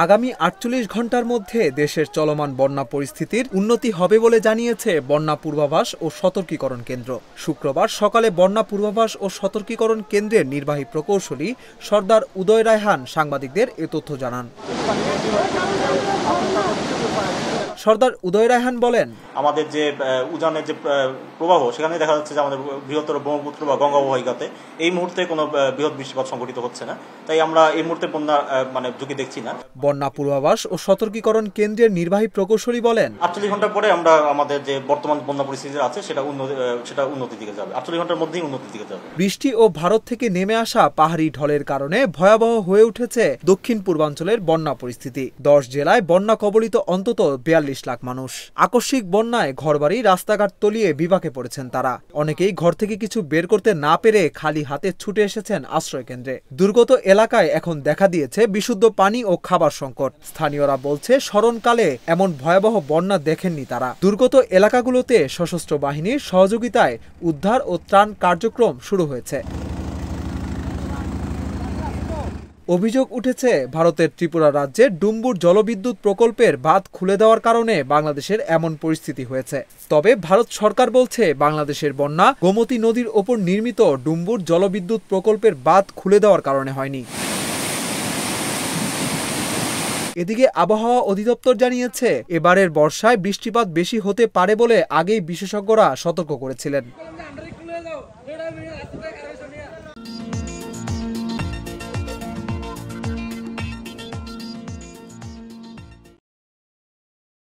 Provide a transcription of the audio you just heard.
আগামী ৪৮ ঘন্টার মধ্যে দেশের চলমান বন্যা পরিস্থিতির উন্নতি হবে বলে জানিয়েছে বন্যা পূর্বাভাস ও সতর্কীকরণ কেন্দ্র। শুক্রবার সকালে বন্যা পূর্বাভাস ও সতর্কীকরণ কেন্দ্রের নির্বাহী প্রকৌশলী সর্দার উদয় রায়হান সাংবাদিকদের এ তথ্য জানান। সর্দার উদয় রায়হান বলেন, আমাদের যে উজানের যে প্রবাহ সেখানে দেখা যাচ্ছে যে আমাদের বৃহত্তর ব্রহ্মপুত্র বা গঙ্গা অববাহিকাতে এই মুহূর্তে কোনো বৃহৎ বৃষ্টিপাত সংঘটিত হচ্ছে না, তাই আমরা এই মুহূর্তে বন্যা ঝুঁকি দেখছি না। বন্যা পূর্বাভাস ও সতর্কীকরণ কেন্দ্রের নির্বাহী প্রকৌশলী বলেন, ৪৮ ঘন্টা পরে আমরা আমাদের যে বর্তমান বন্যা পরিস্থিতি আছে সেটা উন্নতির দিকে যাবে। ৪৮ ঘন্টার মধ্যেই উন্নতির দিকে যাবে। বৃষ্টি ও ভারত থেকে নেমে আসা পাহাড়ি ঢলের কারণে ভয়াবহ হয়ে উঠেছে দক্ষিণ পূর্বাঞ্চলের বন্যা পরিস্থিতি। ১০ জেলায় বন্যা কবলিত অন্তত ৪২ লাখ মানুষ। আকস্মিক বন্যায় ঘরবাড়ি রাস্তাঘাট তলিয়ে বিপাকে পড়েছেন তারা। অনেকেই ঘর থেকে কিছু বের করতে না পেরে খালি হাতে ছুটে এসেছেন আশ্রয় কেন্দ্রে। দুর্গত এলাকায় এখন দেখা দিয়েছে বিশুদ্ধ পানি ও খাবার সংকট। স্থানীয়রা বলছে স্মরণকালে এমন ভয়াবহ বন্যা দেখেননি তারা। দুর্গত এলাকাগুলোতে সশস্ত্র বাহিনীর সহযোগিতায় উদ্ধার ও ত্রাণ কার্যক্রম শুরু হয়েছে। অভিযোগ উঠেছে ভারতের ত্রিপুরা রাজ্যের ডুম্বুর জলবিদ্যুৎ প্রকল্পের বাঁধ খুলে দেওয়ার কারণে বাংলাদেশের এমন পরিস্থিতি হয়েছে। তবে ভারত সরকার বলছে বাংলাদেশের বন্যা গোমতী নদীর ওপর নির্মিত ডুম্বুর জলবিদ্যুৎ প্রকল্পের বাঁধ খুলে দেওয়ার কারণে হয়নি। এদিকে আবহাওয়া অধিদপ্তর জানিয়েছে এবারের বর্ষায় বৃষ্টিপাত বেশি হতে পারে বলে আগেই বিশেষজ্ঞরা সতর্ক করেছিলেন।